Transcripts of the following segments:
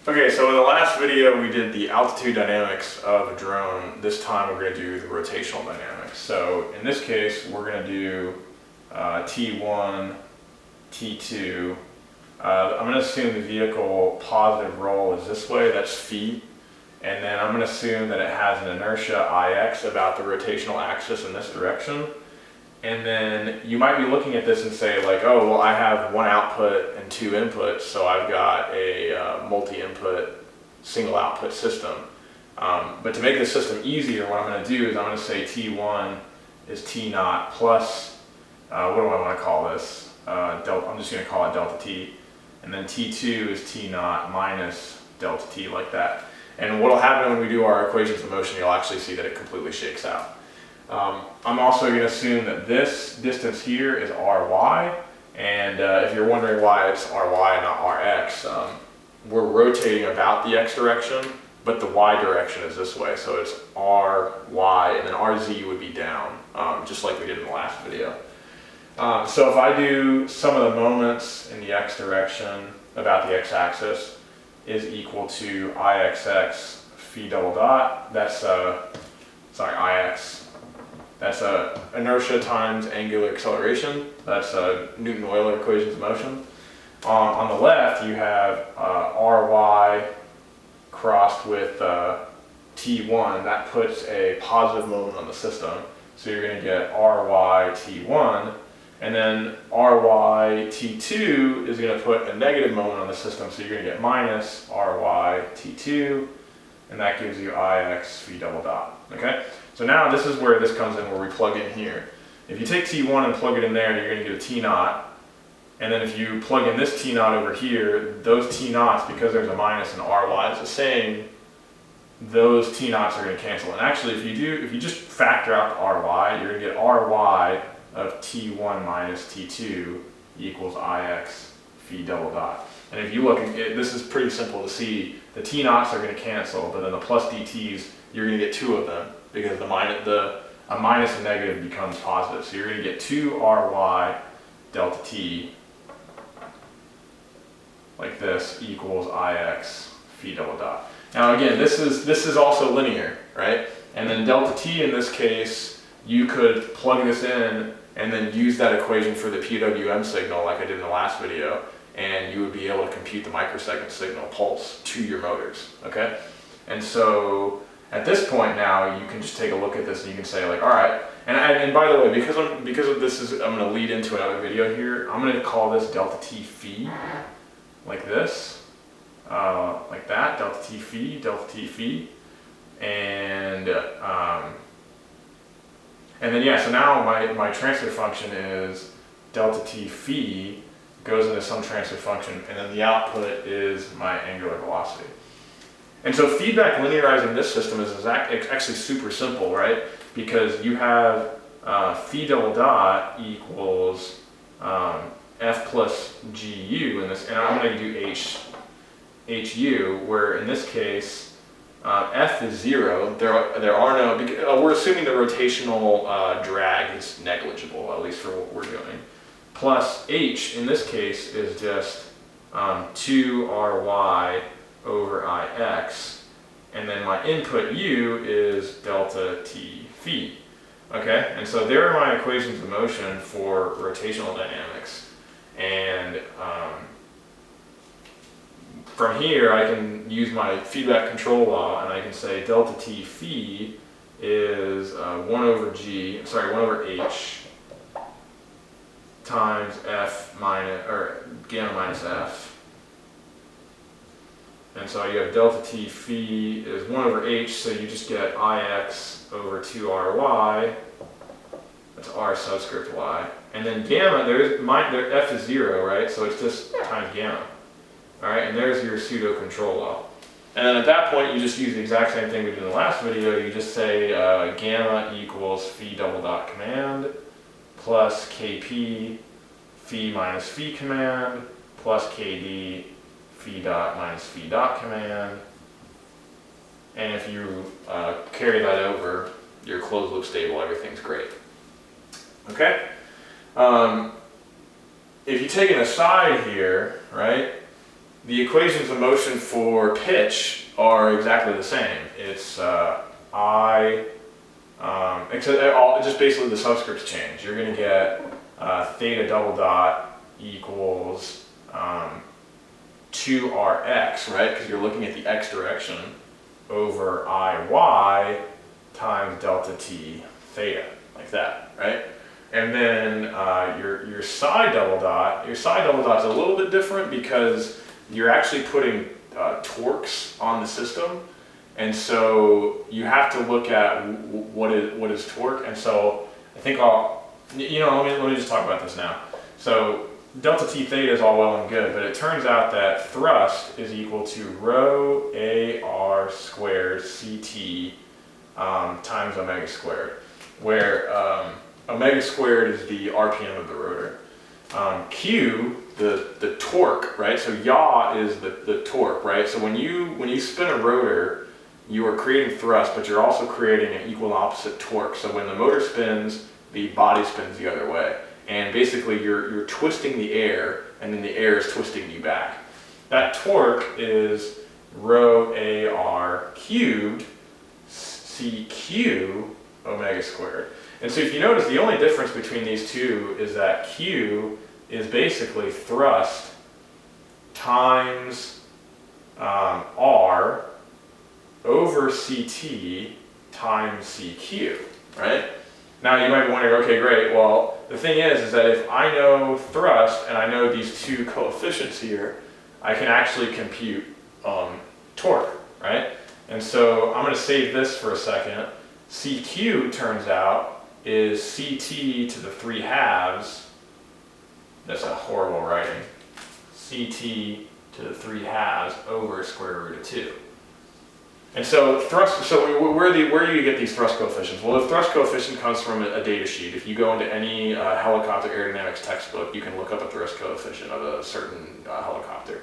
Okay, so in the last video we did the altitude dynamics of a drone. This time we're going to do the rotational dynamics. So in this case we're going to do T1, T2. I'm going to assume the vehicle positive roll is this way, that's phi. And then I'm going to assume that it has an inertia Ix about the rotational axis in this direction. And then you might be looking at this and say like, oh, well, I have one output and two inputs, so I've got a multi-input, single output system. But to make this system easier, what I'm going to do is I'm going to say T1 is T naught plus, what do I want to call this? Delta, I'm just going to call it delta T. And then T2 is T naught minus delta T, like that. And what will happen when we do our equations of motion, you'll actually see that it completely shakes out. I'm also going to assume that this distance here is Ry, and if you're wondering why it's Ry and not Rx, we're rotating about the x direction, but the y direction is this way, so it's Ry, and then Rz would be down, just like we did in the last video. So if I do sum of the moments in the x direction about the x-axis is equal to Ixx phi double dot, that's, Ix. That's inertia times angular acceleration. That's Newton-Euler equations of motion. On the left, you have Ry crossed with T1. That puts a positive moment on the system. So you're going to get Ry T1. And then Ry T2 is going to put a negative moment on the system. So you're going to get minus Ry T2. And that gives you Ix phi double dot. Okay? So now this is where this comes in, where we plug in here. If you take T1 and plug it in there, you're going to get a T naught. And then if you plug in this T naught over here, those T naughts, because there's a minus and Ry is the same, those T naughts are going to cancel. And actually, if you just factor out the Ry, you're going to get Ry of T1 minus T2 equals Ix phi double dot. And if you look, this is pretty simple to see. The T naughts are going to cancel, but then the plus DTs, you're going to get two of them, because a minus and negative becomes positive. So you're going to get 2Ry delta T, like this, equals Ix phi double dot. Now again, this is also linear, right? And then delta T in this case, you could plug this in and then use that equation for the PWM signal like I did in the last video, and you would be able to compute the microsecond signal pulse to your motors, okay? And so at this point now, you can just take a look at this and you can say like, all right, and by the way, because of this I'm going to lead into another video here, I'm going to call this delta T phi, like this, like that, delta T phi, and then yeah, so now my transfer function is delta T phi goes into some transfer function, and then the output is my angular velocity. And so feedback linearizing this system is actually super simple, right? Because you have phi double dot equals F plus GU in this, and I'm going to do HU, where in this case F is 0. There are no, we're assuming the rotational drag is negligible, at least for what we're doing. Plus H in this case is just 2Ry over Ix, and then my input U is delta T phi. Okay, and so there are my equations of motion for rotational dynamics. And from here I can use my feedback control law, and I can say delta T phi is 1 over H times F minus, or gamma minus F. And so you have delta T phi is 1 over H, so you just get Ix over 2Ry, that's R subscript Y. And then gamma, F is 0, right? So it's just times gamma. All right, and there's your pseudo control law. And then at that point, you just use the exact same thing we did in the last video. You just say gamma equals phi double dot command plus Kp phi minus phi command plus Kd phi dot minus phi dot command. And if you carry that over, you're closed loop stable, everything's great. Okay? If you take an aside here, right, the equations of motion for pitch are exactly the same. It's except just basically the subscripts change. You're going to get theta double dot equals 2rx, right? Because you're looking at the x direction, over iy times delta t theta, like that, right? And then your psi double dot is a little bit different because you're actually putting torques on the system, and so you have to look at what is torque. And so I think let me just talk about this now. So delta t theta is all well and good, but it turns out that thrust is equal to rho ar squared ct times omega squared, where omega squared is the RPM of the rotor. Q, the torque, right? So yaw is the torque, right? So when you spin a rotor, you are creating thrust, but you're also creating an equal and opposite torque. So when the motor spins, the body spins the other way. And basically you're twisting the air, and then the air is twisting you back. That torque is rho ar cubed CQ omega squared. And so if you notice, the only difference between these two is that Q is basically thrust times R over CT times CQ, right? Now you might be wondering, okay, great, well, the thing is that if I know thrust and I know these two coefficients here, I can actually compute torque, right? And so I'm going to save this for a second. CQ, turns out, is CT to the 3/2. That's a horrible writing. CT to the 3/2 over square root of 2. And so thrust, so where do you get these thrust coefficients? Well, the thrust coefficient comes from a data sheet. If you go into any helicopter aerodynamics textbook, you can look up a thrust coefficient of a certain helicopter.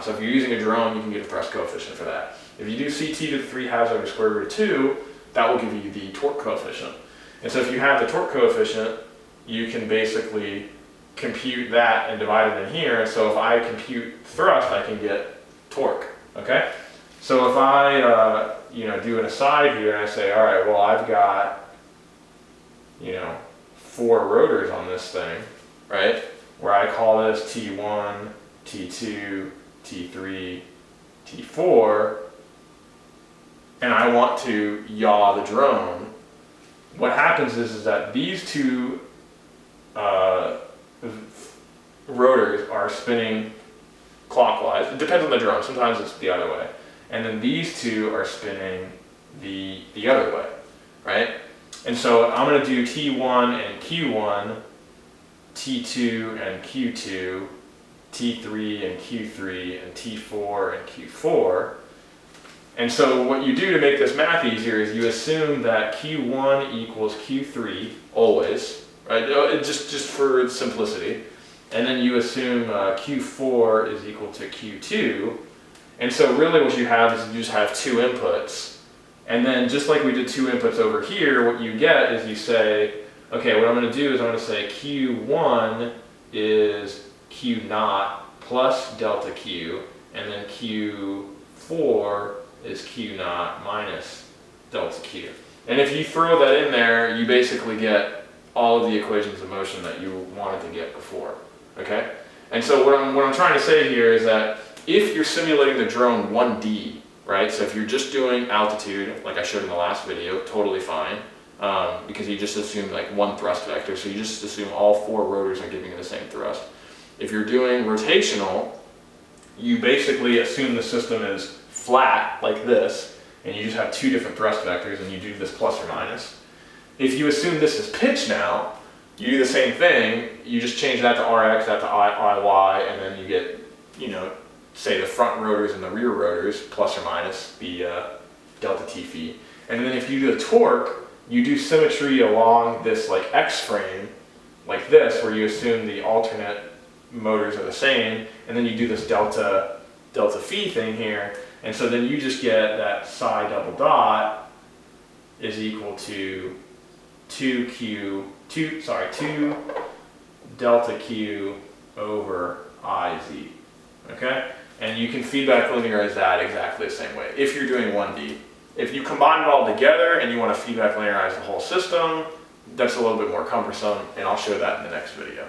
So if you're using a drone, you can get a thrust coefficient for that. If you do CT to the 3/2 over square root of 2, that will give you the torque coefficient. And so if you have the torque coefficient, you can basically compute that and divide it in here. And so if I compute thrust, I can get torque, okay? So if I do an aside here and I say, all right, well, I've got 4 rotors on this thing, right? Where I call this T1, T2, T3, T4, and I want to yaw the drone. What happens is that these two rotors are spinning clockwise. It depends on the drone. Sometimes it's the other way. And then these two are spinning the other way, right? And so I'm going to do T1 and Q1, T2 and Q2, T3 and Q3, and T4 and Q4. And so what you do to make this math easier is you assume that Q1 equals Q3 always, right? Just for simplicity. And then you assume Q4 is equal to Q2. And so really what you have is you just have 2 inputs. And then just like we did 2 inputs over here, what you get is you say, okay, what I'm going to do is I'm going to say Q1 is Q naught plus delta Q, and then Q4 is Q naught minus delta Q. And if you throw that in there, you basically get all of the equations of motion that you wanted to get before, okay? And so what I'm trying to say here is that if you're simulating the drone 1D, right? So if you're just doing altitude, like I showed in the last video, totally fine, because you just assume like one thrust vector, so you just assume all 4 rotors are giving you the same thrust. If you're doing rotational, you basically assume the system is flat, like this, and you just have 2 different thrust vectors, and you do this plus or minus. If you assume this is pitch now, you do the same thing, you just change that to Rx, that to Iy, and then you get, say the front rotors and the rear rotors, plus or minus the delta T phi. And then if you do the torque, you do symmetry along this like X frame, like this, where you assume the alternate motors are the same, and then you do this delta phi thing here, and so then you just get that psi double dot is equal to 2 delta Q over IZ. Okay? And you can feedback linearize that exactly the same way if you're doing 1D. If you combine it all together and you want to feedback linearize the whole system, that's a little bit more cumbersome, and I'll show that in the next video.